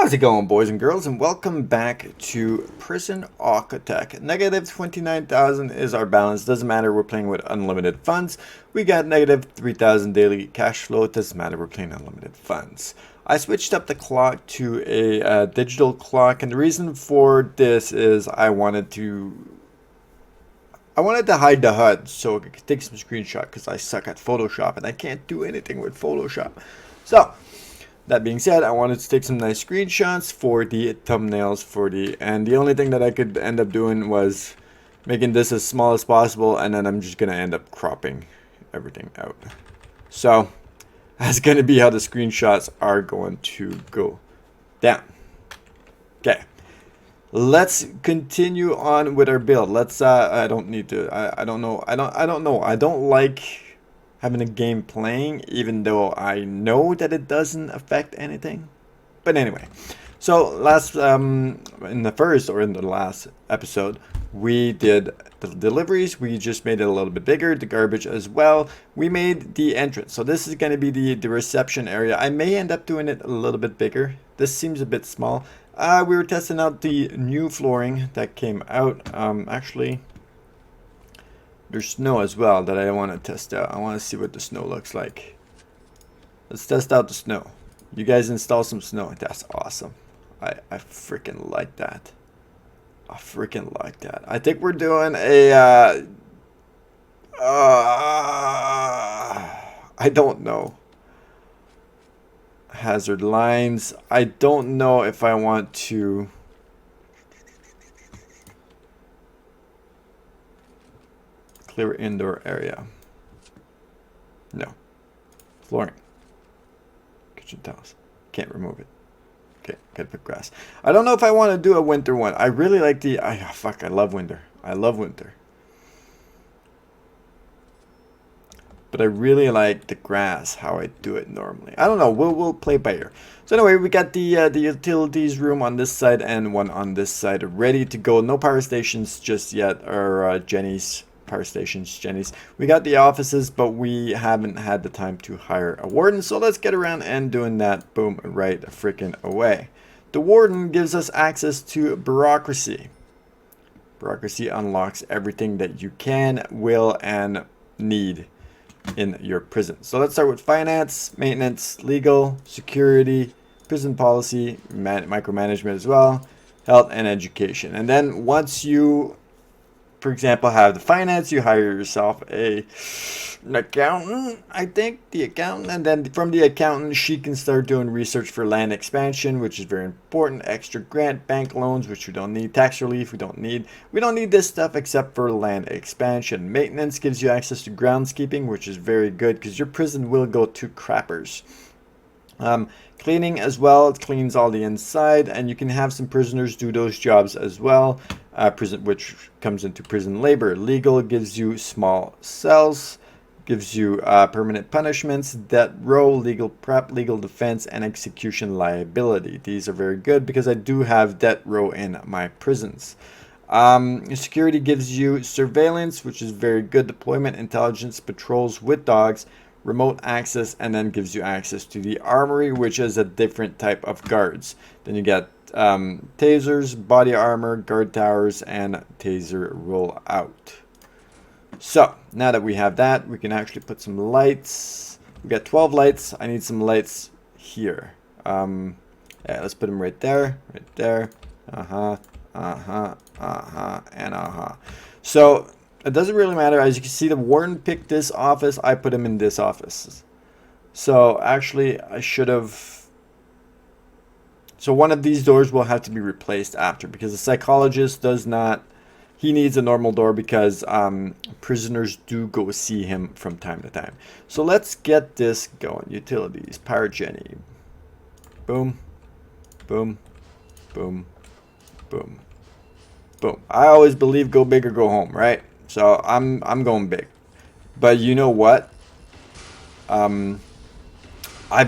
How's it going, boys and girls, and welcome back to Prison Architect. Negative 29,000 is our balance. Doesn't matter, we're playing with unlimited funds. We got negative 3,000 daily cash flow. It doesn't matter, we're playing unlimited funds. I switched up the clock to a digital clock, and the reason for this is I wanted to hide the HUD so I could take some screenshot because I suck at Photoshop and I can't do anything with Photoshop. So that being said, I wanted to take some nice screenshots for the thumbnails and the only thing that I could end up doing was making this as small as possible, and then I'm just gonna end up cropping everything out. So that's gonna be how the screenshots are going to go down. Okay, let's continue on with our build. Let's I don't like having a game playing, even though I know that it doesn't affect anything. But anyway, so in the last episode, we did the deliveries. We just made it a little bit bigger, the garbage as well. We made the entrance. So this is going to be the reception area. I may end up doing it a little bit bigger. This seems a bit small. We were testing out the new flooring that came out. Actually, there's snow as well that I want to test out. I want to see what the snow looks like. Let's test out the snow. You guys install some snow. That's awesome. I freaking like that. I freaking like that. I think we're doing a I don't know. Hazard lines. I don't know if I want to clear indoor area. No. Flooring. Kitchen tiles. Can't remove it. Okay, gotta put grass. I don't know if I want to do a winter one. I really like the... I love winter. I love winter. But I really like the grass, how I do it normally. I don't know. We'll play by ear. So anyway, we got the utilities room on this side and one on this side ready to go. No power stations just yet, or Jenny's power stations, Jenny's. We got the offices, but we haven't had the time to hire a warden. So let's get around and doing that. Boom, right freaking away. The warden gives us access to bureaucracy. Bureaucracy unlocks everything that you can, will, and need in your prison. So let's start with finance, maintenance, legal, security, prison policy, micromanagement as well, health, and education. And then once you, for example, have the finance, you hire yourself an accountant, I think, the accountant, and then from the accountant, she can start doing research for land expansion, which is very important, extra grant, bank loans, which we don't need, tax relief, we don't need this stuff except for land expansion. Maintenance gives you access to groundskeeping, which is very good because your prison will go to crappers. Cleaning as well, it cleans all the inside, and you can have some prisoners do those jobs as well, which comes into prison labor. Legal gives you small cells, gives you permanent punishments, death row, legal prep, legal defense, and execution liability. These are very good because I do have death row in my prisons. Security gives you surveillance, which is very good, deployment, intelligence, patrols with dogs, remote access, and then gives you access to the armory, which is a different type of guards. Then you get tasers, body armor, guard towers, and taser rollout. So now that we have that, we can actually put some lights. We got 12 lights. I need some lights here. Yeah, let's put them right there, and so it doesn't really matter. As you can see, the warden picked this office. I put him in this office. So actually, I should have... So one of these doors will have to be replaced after, because the psychologist does not... He needs a normal door because prisoners do go see him from time to time. So let's get this going. Utilities, power Jenny. Boom, boom, boom, boom, boom. I always believe go big or go home, right? So I'm going big. But you know what? I've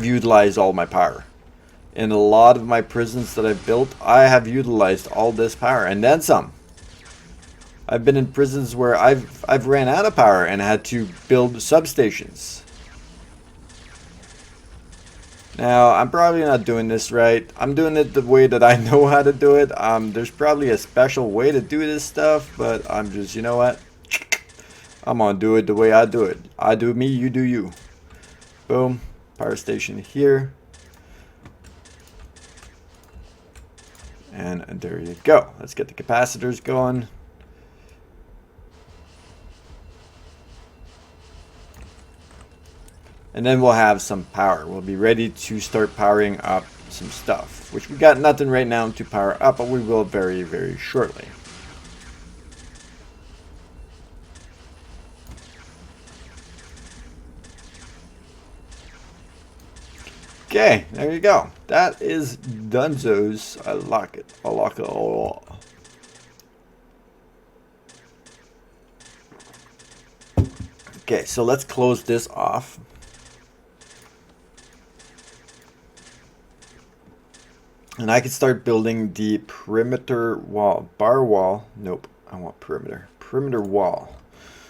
utilized all my power. In a lot of my prisons that I've built, I have utilized all this power and then some. I've been in prisons where I've ran out of power and had to build substations. Now, I'm probably not doing this right. I'm doing it the way that I know how to do it. There's probably a special way to do this stuff, but I'm just, you know what? I'm gonna do it the way I do it. I do me, you do you. Boom. Power station here. And there you go. Let's get the capacitors going. And then we'll have some power. We'll be ready to start powering up some stuff, which we got nothing right now to power up, but we will very, very shortly. Okay, there you go. That is Dunzo's. I like it. I like it a lot. Okay, so let's close this off. And I can start building the perimeter wall. Bar wall. Nope, I want perimeter. Perimeter wall.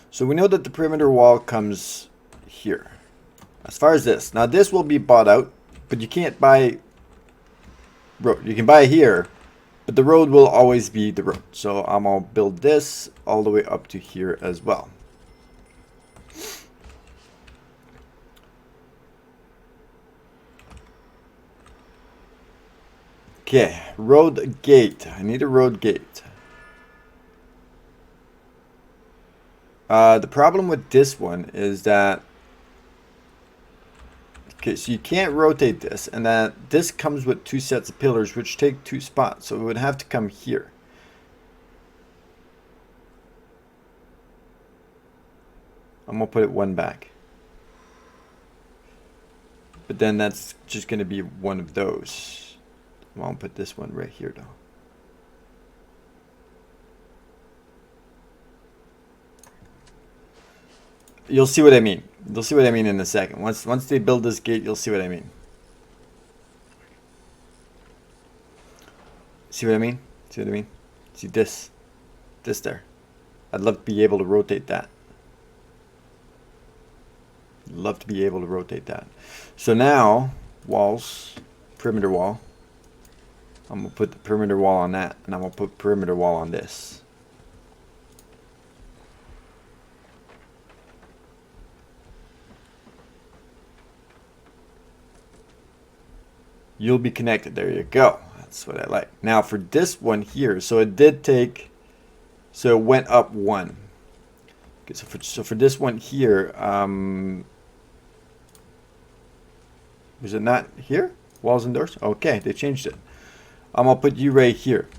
So we know that the perimeter wall comes here. As far as this. Now this will be bought out. But you can't buy road. You can buy here, but the road will always be the road. So I'm gonna build this all the way up to here as well. Okay, road gate. I need a road gate. The problem with this one is that okay, so you can't rotate this, and that this comes with two sets of pillars which take 2 spots, so it would have to come here. I'm gonna put it 1 back. But then that's just gonna be one of those. I'm gonna put this one right here though. You'll see what I mean. You'll see what I mean in a second. Once they build this gate, you'll see what I mean. See what I mean? See what I mean? See this. This there. I'd love to be able to rotate that. Love to be able to rotate that. So now, walls, perimeter wall. I'm going to put the perimeter wall on that, and I'm going to put perimeter wall on this. You'll be connected. There you go. That's what I like. Now for this one here, so it did take, so it went up 1. Okay, so for this one here, was it not here? Walls and doors? Okay, they changed it. I'm gonna put you right here.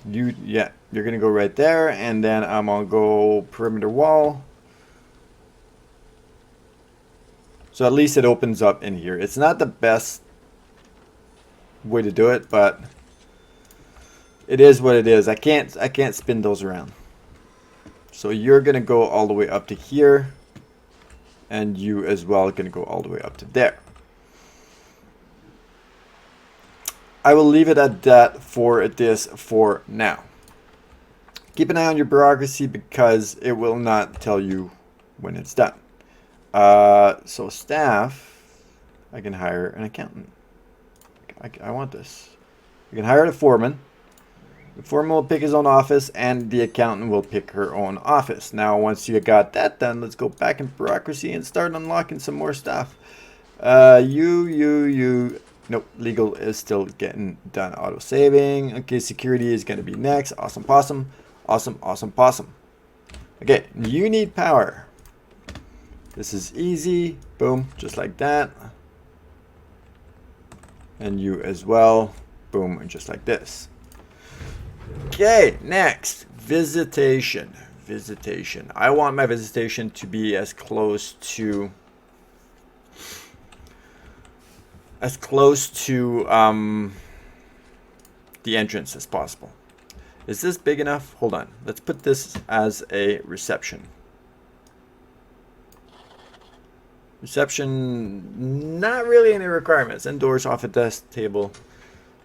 Yeah, you're gonna go right there, and then I'm gonna go perimeter wall. So at least it opens up in here. It's not the best way to do it, but it is what it is. I can't spin those around. So you're gonna go all the way up to here, and you as well are gonna go all the way up to there. I will leave it at that for this for now. Keep an eye on your bureaucracy because it will not tell you when it's done. So staff, I can hire an accountant. I want this. You can hire the foreman. The foreman will pick his own office, and the accountant will pick her own office. Now, once you got that done, let's go back in bureaucracy and start unlocking some more stuff. Nope, legal is still getting done. Auto saving. Okay, security is going to be next. Awesome possum. Awesome, awesome possum. Okay, you need power. This is easy. Boom, just like that. And you as well. Boom, and just like this. Okay, next, visitation. Visitation. I want my visitation to be as close to the entrance as possible. Is this big enough? Hold on. Let's put this as a reception. Reception, not really any requirements. Indoors, off a desk, table.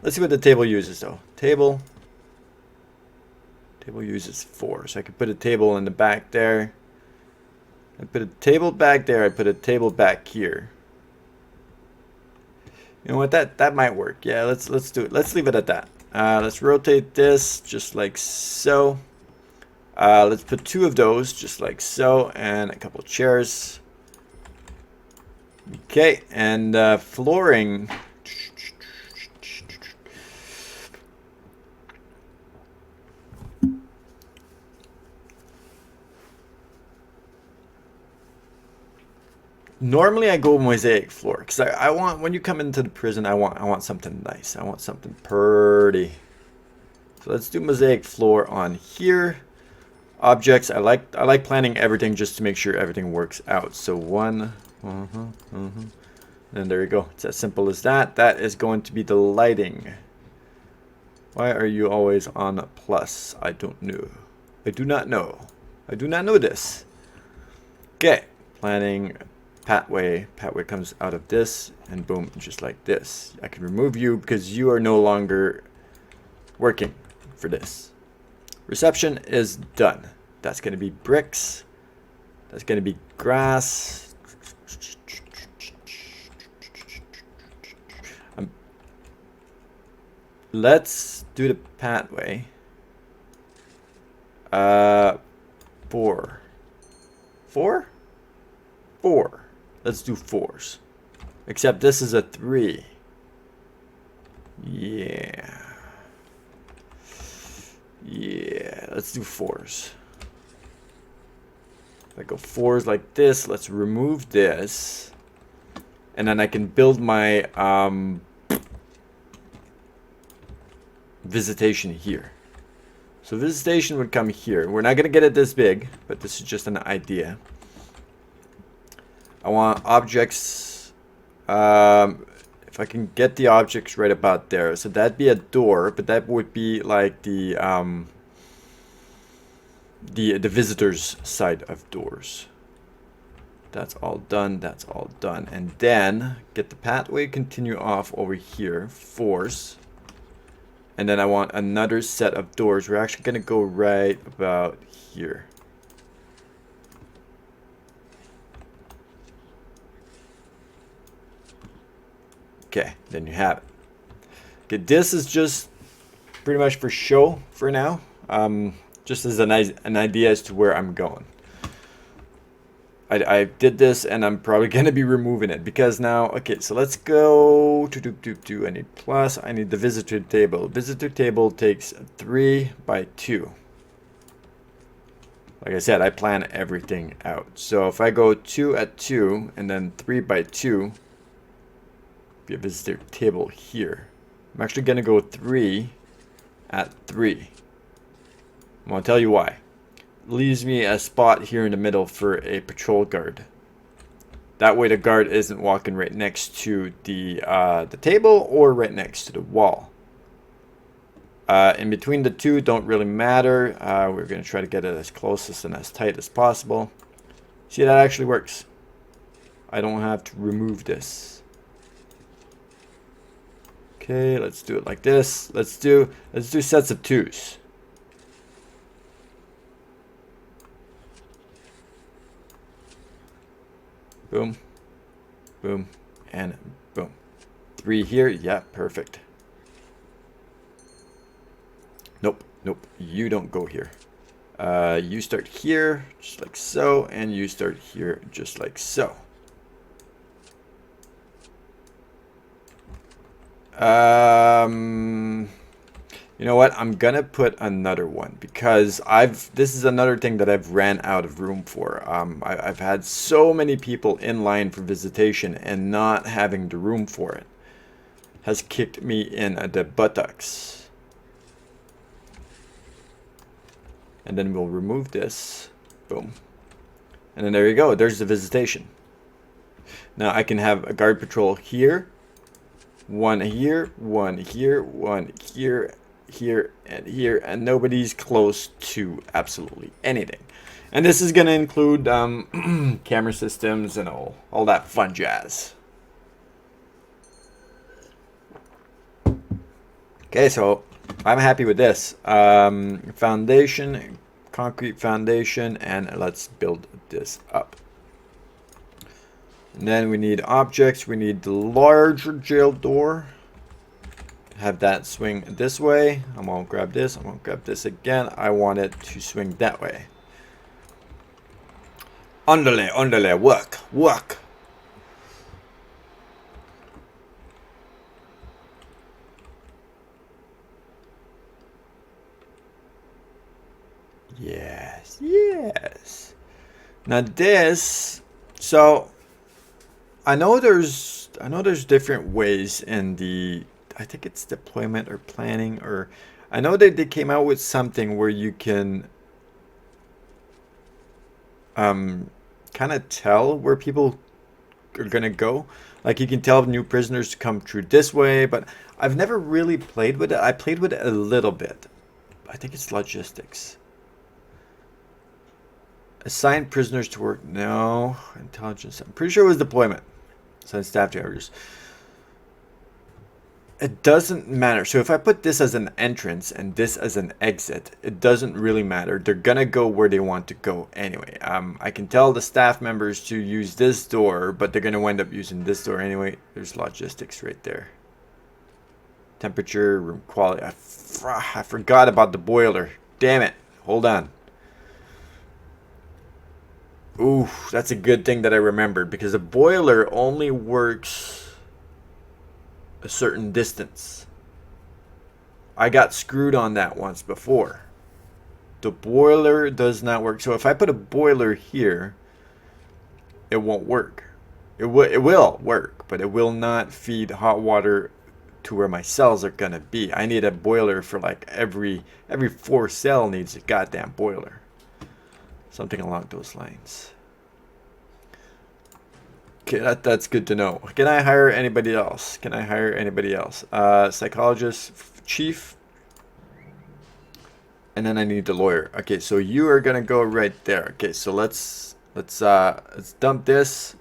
Let's see what the table uses though. Table uses 4. So I could put a table in the back there. I put a table back there. I put a table back here. You know what? That might work. Yeah, let's do it. Let's leave it at that. Let's rotate this just like so. Let's put 2 of those just like so, and a couple of chairs. Okay, and flooring. Normally I go mosaic floor because I want, when you come into the prison, I want something nice. I want something pretty. So let's do mosaic floor on here. Objects, I like planning everything just to make sure everything works out. So 1, and there you go. It's as simple as that. That is going to be the lighting. Why are you always on plus? I don't know. I do not know. I do not know this. Okay, planning. Pathway comes out of this, and boom, just like this. I can remove you because you are no longer working for this. Reception is done. That's going to be bricks. That's going to be grass. Let's do the pathway. 4. 4? 4. Let's do 4s. Except this is a 3. Yeah. Yeah, let's do 4s. If I go 4s like this, let's remove this. And then I can build my visitation here. So visitation would come here. We're not going to get it this big, but this is just an idea. I want objects, if I can get the objects right about there. So that'd be a door, but that would be like the visitor's side of doors. That's all done, that's all done. And then get the pathway, continue off over here, force. And then I want another set of doors. We're actually gonna go right about here. Okay, then you have it. Okay, this is just pretty much for show for now. Just as an idea as to where I'm going. I did this, and I'm probably going to be removing it because now, okay, so let's go to I need plus. I need the visitor table. Visitor table takes 3 by 2. Like I said, I plan everything out. So if I go 2 at 2 and then 3 by 2, be a visitor table here. I'm actually going to go 3 at 3. I'm going to tell you why. Leaves me a spot here in the middle for a patrol guard. That way the guard isn't walking right next to the table or right next to the wall. In between the two don't really matter. We're going to try to get it as close and as tight as possible. See, that actually works. I don't have to remove this. Okay, let's do it like this. Let's do sets of 2s. Boom, boom, and boom. 3 here. Yeah, perfect. Nope, nope. You don't go here. You start here, just like so, and you start here, just like so. You know what? I'm gonna put another one because this is another thing that I've ran out of room for. I've had so many people in line for visitation and not having the room for it has kicked me in the buttocks. And then we'll remove this. Boom. And then there you go. There's the visitation. Now I can have a guard patrol here. One here, one here, one here, here, and here, and nobody's close to absolutely anything. And this is going to include camera systems and all that fun jazz. Okay, so I'm happy with this. Foundation, concrete foundation, and let's build this up. And then we need objects. We need the larger jail door. Have that swing this way. I'm gonna grab this. I'm gonna grab this again. I want it to swing that way. Underlay, underlay, work, work. Yes, yes. Now this, so I know there's different ways in the, I think it's deployment or planning, or I know that they came out with something where you can kind of tell where people are gonna go. Like you can tell new prisoners to come through this way, but I've never really played with it. I played with it a little bit. I think it's logistics. Assign prisoners to work. No. Intelligence. I'm pretty sure it was deployment. Assign staff to areas. It doesn't matter. So if I put this as an entrance and this as an exit, it doesn't really matter. They're going to go where they want to go anyway. I can tell the staff members to use this door, but they're going to end up using this door anyway. There's logistics right there. Temperature, room quality. I forgot about the boiler. Damn it. Hold on. Ooh, that's a good thing that I remembered, because a boiler only works a certain distance. I got screwed on that once before. The boiler does not work. So if I put a boiler here, it won't work. It will work, but it will not feed hot water to where my cells are gonna be. I need a boiler for like every 4 cell needs a goddamn boiler. Something along those lines. Okay, that's good to know. Can I hire anybody else? Can I hire anybody else? Psychologist, chief, and then I need the lawyer. Okay, so you are gonna go right there. Okay, so let's dump this,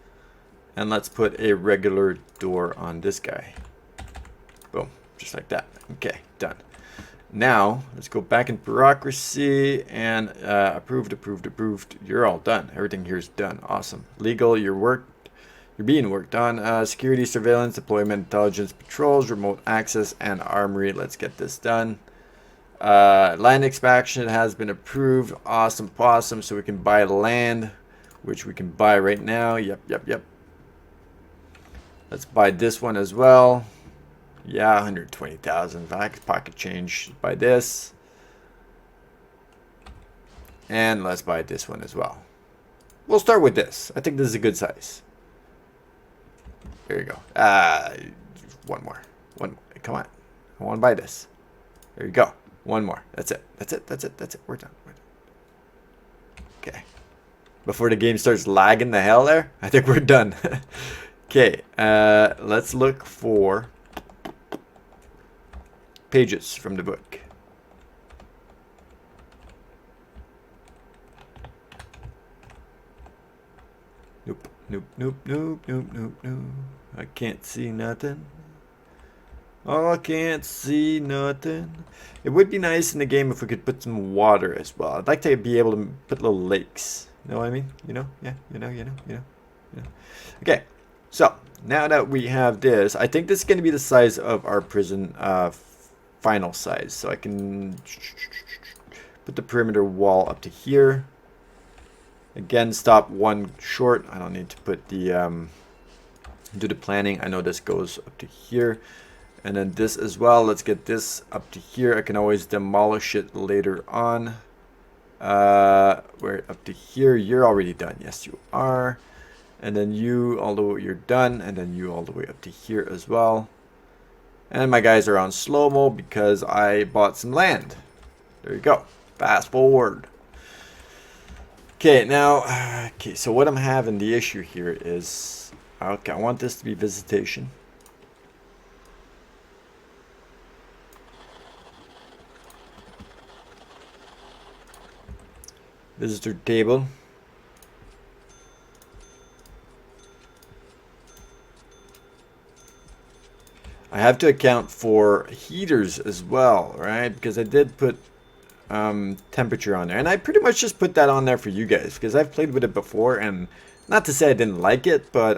and let's put a regular door on this guy. Boom, just like that. Okay, done. Now, let's go back in bureaucracy and approved. You're all done. Everything here is done. Awesome. Legal, you're being worked on. Security, surveillance, deployment, intelligence, patrols, remote access, and armory. Let's get this done. Land expansion has been approved. Awesome, possum. So we can buy land, which we can buy right now. Yep. Let's buy this one as well. Yeah, 120,000. I could pocket change. Buy this. And let's buy this one as well. We'll start with this. I think this is a good size. There you go. One more. Come on. I want to buy this. There you go. One more. That's it. We're done. Okay. Before the game starts lagging the hell there, I think we're done. Okay. Let's look for pages from the book. Nope. I can't see nothing. Oh, I can't see nothing. It would be nice in the game if we could put some water as well. I'd like to be able to put little lakes. You know what I mean? You know? Yeah, you know. Okay, so now that we have this, I think this is going to be the size of our prison final size. So I can put the perimeter wall up to here. Again, stop one short. I don't need to put the do the planning. I know this goes up to here, and then this as well. Let's get this up to here. I can always demolish it later on. We're up to here. You're already done. Yes, you are. And then you all the way, you're done, and then you all the way up to here as well. And my guys are on slow-mo because I bought some land. There you go. Fast forward. Okay, now, so what I'm having the issue here is, okay, I want this to be visitation. Visitor table. I have to account for heaters as well, right? Because I did put temperature on there, and I pretty much just put that on there for you guys because I've played with it before, and Not to say I didn't like it, but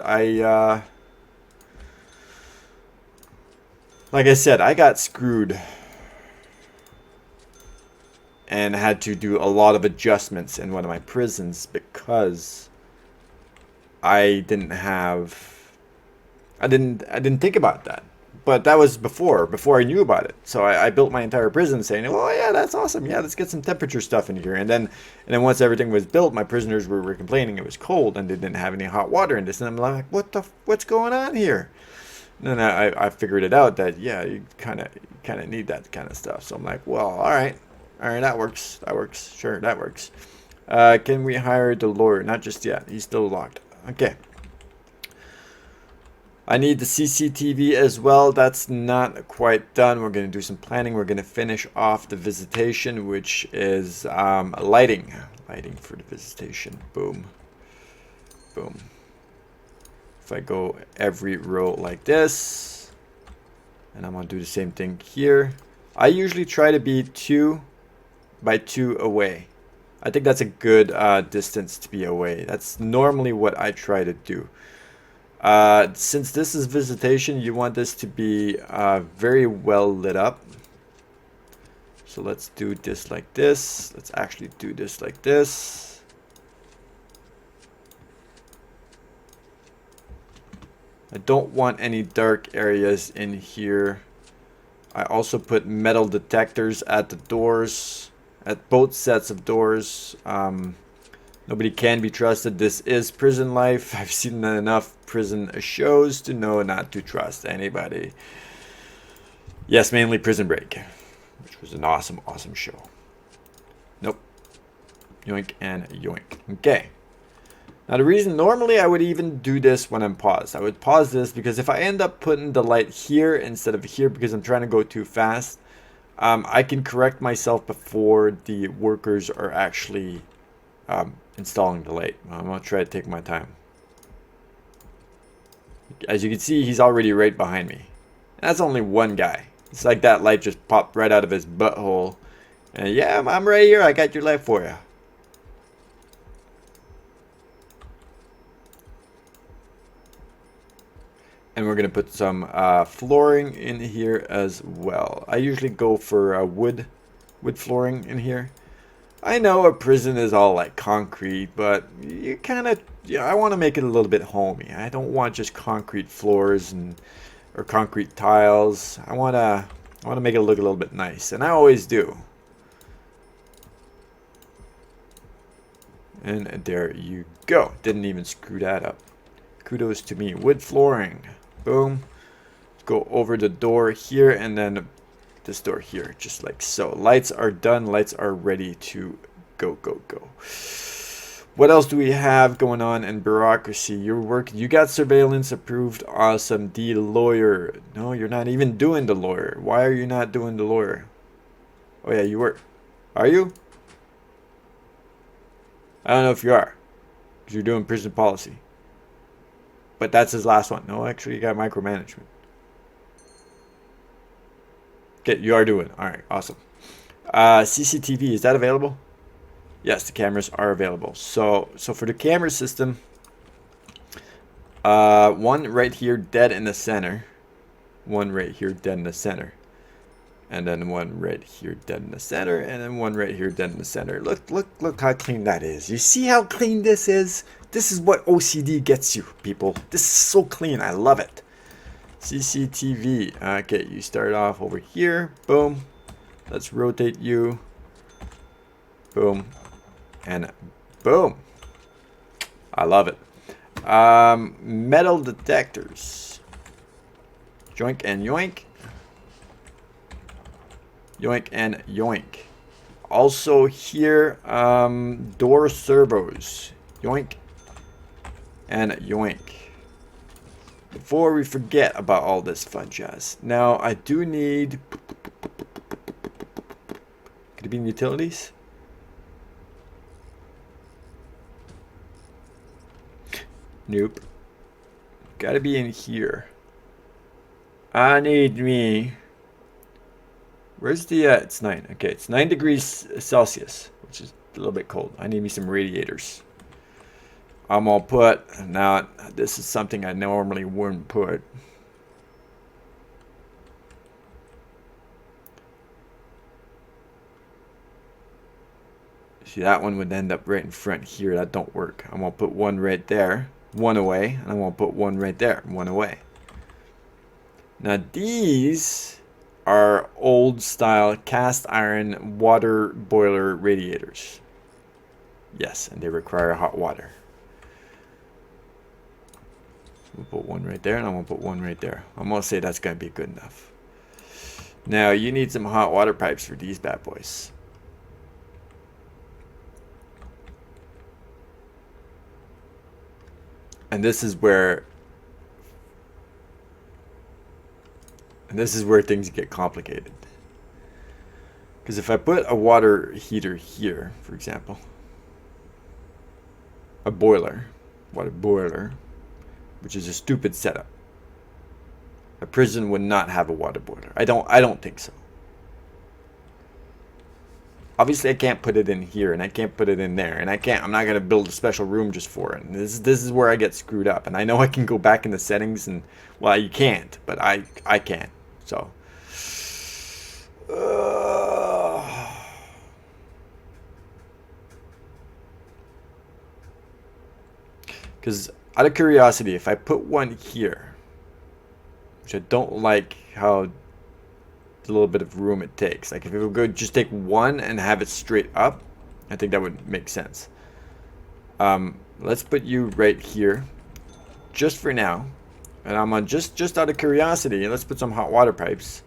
like I said, I got screwed and had to do a lot of adjustments in one of my prisons because I didn't think about that. But that was before I knew about it. So I built my entire prison saying, "Oh yeah, that's awesome. Yeah, let's get some temperature stuff in here." And then once everything was built, my prisoners were complaining it was cold and they didn't have any hot water in this. And I'm like, what's going on here? And then I figured it out that yeah, you kind of need that kind of stuff. So I'm like, well, all right, that works. Sure, that works. Can we hire the lawyer? Not just yet. He's still locked. Okay. I need the CCTV as well. That's not quite done. We're going to do some planning. We're going to finish off the visitation, which is lighting. Lighting for the visitation. Boom. Boom. If I go every row like this, and I'm going to do the same thing here. I usually try to be 2 by 2 away. I think that's a good distance to be away. That's normally what I try to do. Since this is visitation, you want this to be very well lit up. So let's do this like this. Let's actually do this like this. I don't want any dark areas in here. I also put metal detectors at the doors, at both sets of doors. Nobody can be trusted. This is prison life. I've seen enough prison shows to know not to trust anybody. Yes, mainly Prison Break, which was an awesome, awesome show. Nope. Yoink and yoink. Okay. Now the reason normally I would even do this when I'm paused. I would pause this because if I end up putting the light here instead of here because I'm trying to go too fast, I can correct myself before the workers are actually installing the light. I'm going to try to take my time. As you can see, he's already right behind me. And that's only one guy. It's like that light just popped right out of his butthole. And yeah, I'm right here. I got your light for you. And we're going to put some flooring in here as well. I usually go for wood flooring in here. I know a prison is all like concrete, but you kind of, I want to make it a little bit homey. I don't want just concrete floors or concrete tiles. I want to make it look a little bit nice, and I always do. And there you go. Didn't even screw that up. Kudos to me. Wood flooring. Boom. Go over the door here and then this door here, just like so. Lights are done. Lights are ready to go. What else do we have going on in bureaucracy? You got surveillance approved. Awesome. The lawyer. No, you're not even doing the lawyer. Why are you not doing the lawyer? Oh yeah, you were. Are you? I don't know if you are, because you're doing prison policy. But that's his last one. No, actually, you got micromanagement. Okay, you are doing. All right, awesome. CCTV, is that available? Yes, the cameras are available. So for the camera system, one right here dead in the center. One right here dead in the center. And then one right here dead in the center. And then one right here dead in the center. Look how clean that is. You see how clean this is? This is what OCD gets you, people. This is so clean. I love it. CCTV. Okay, you start off over here. Boom. Let's rotate you. Boom. And boom. I love it. Metal detectors. Joink and yoink. Yoink and yoink. Also here, door servos. Yoink and yoink. Before we forget about all this fun jazz. Now, I do need... Could it be in utilities? Nope. Gotta be in here. I need me... Where's the... it's 9. Okay, it's 9 degrees Celsius, which is a little bit cold. I need me some radiators. I'm gonna put, now this is something I normally wouldn't put. See, that one would end up right in front here. That don't work. I'm gonna put one right there, one away, and I'm gonna put one right there, one away. Now these are old style cast iron water boiler radiators. Yes, and they require hot water. We'll put one right there, and I'm gonna put one right there. I'm gonna say that's gonna be good enough. Now you need some hot water pipes for these bad boys. And this is where things get complicated. Because if I put a water heater here, for example, a boiler, water boiler, which is a stupid setup. A prison would not have a water boiler. I don't think so. Obviously I can't put it in here, and I can't put it in there, and I'm not gonna build a special room just for it. And this is where I get screwed up. And I know I can go back in the settings, and well, you can't, but I can. So because out of curiosity, if I put one here, which I don't like how the little bit of room it takes. Like if it would go just take one and have it straight up, I think that would make sense. Let's put you right here, just for now. And I'm on just out of curiosity, let's put some hot water pipes.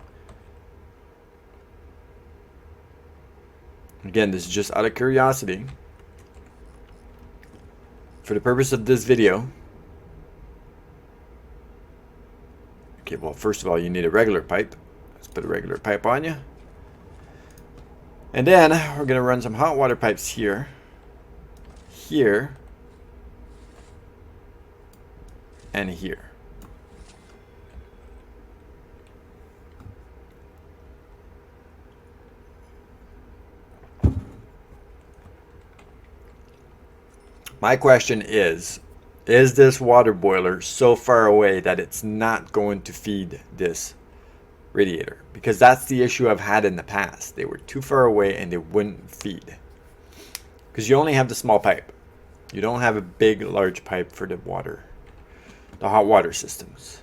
Again, this is just out of curiosity. For the purpose of this video. Okay, well, first of all, you need a regular pipe. Let's put a regular pipe on you. And then we're going to run some hot water pipes here. Here. And here. My question is this water boiler so far away that it's not going to feed this radiator? Because that's the issue I've had in the past. They were too far away and they wouldn't feed. Because you only have the small pipe. You don't have a big, large pipe for the water, the hot water systems.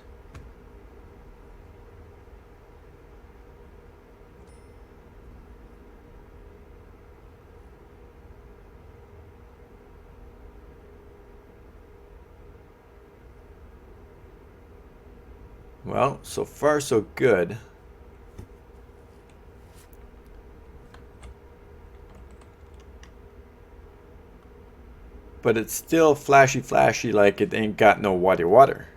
Well, so far so good. But it's still flashy like it ain't got no water.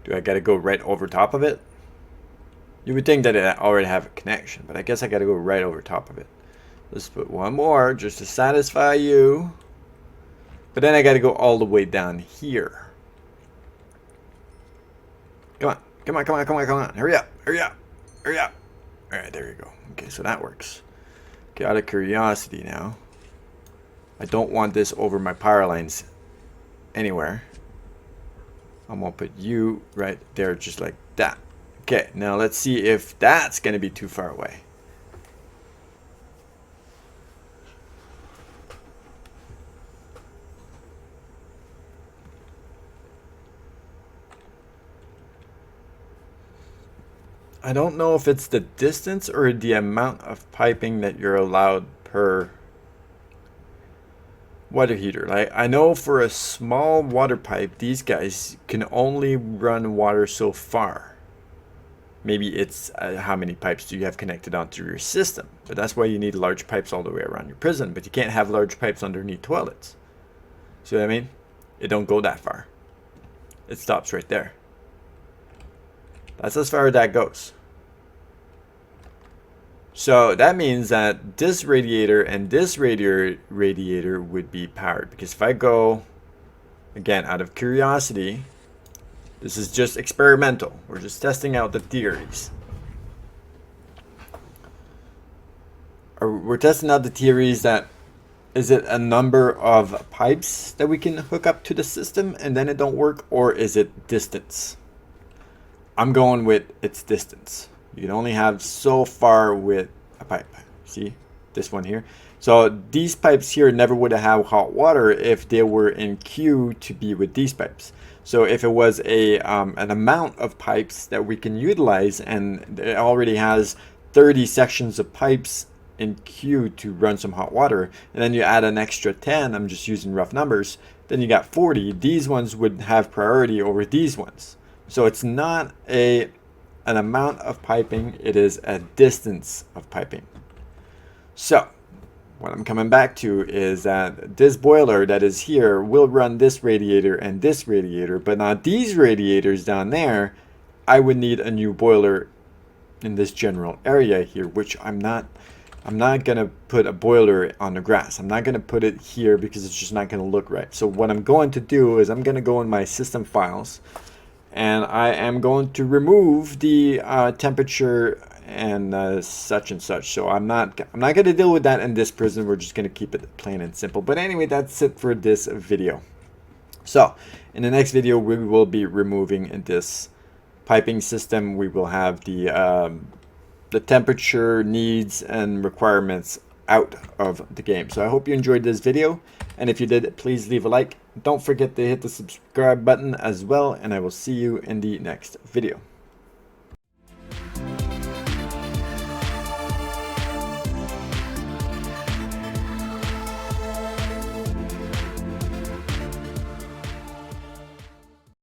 Do I gotta go right over top of it? You would think that it already have a connection, but I guess I gotta go right over top of it. Let's put one more just to satisfy you. But then I gotta go all the way down here. Come on, come on, come on, come on, come on. Hurry up, hurry up, hurry up. Alright, there you go. Okay, so that works. Okay, out of curiosity now. I don't want this over my power lines anywhere. I'm gonna put you right there just like that. Okay, now let's see if that's going to be too far away. I don't know if it's the distance or the amount of piping that you're allowed per water heater. Like I know for a small water pipe, these guys can only run water so far. Maybe it's how many pipes do you have connected onto your system. But that's why you need large pipes all the way around your prison. But you can't have large pipes underneath toilets. See what I mean? It don't go that far. It stops right there. That's as far as that goes. So that means that this radiator and this radiator would be powered. Because if I go, again, out of curiosity, This is just experimental. We're just testing out the theories. We're testing out the theories that, is it a number of pipes that we can hook up to the system and then it don't work, or is it distance? I'm going with it's distance. You can only have so far with a pipe. See this one here? So these pipes here never would have hot water if they were in queue to be with these pipes. So if it was an amount of pipes that we can utilize, and it already has 30 sections of pipes in queue to run some hot water, and then you add an extra 10, I'm just using rough numbers, then you got 40. These ones would have priority over these ones. So it's not an amount of piping, it is a distance of piping. So what I'm coming back to is that this boiler that is here will run this radiator and this radiator, but now these radiators down there, I would need a new boiler in this general area here, which I'm not gonna put a boiler on the grass. I'm not gonna put it here because it's just not gonna look right. So what I'm going to do is I'm gonna go in my system files, and I am going to remove the temperature and such and such. So I'm not gonna deal with that in this prison. We're just gonna keep it plain and simple. But anyway, that's it for this video. So in the next video, we will be removing this piping system. We will have the temperature needs and requirements out of the game. So I hope you enjoyed this video, and if you did, please leave a like. Don't forget to hit the subscribe button as well, and I will see you in the next video.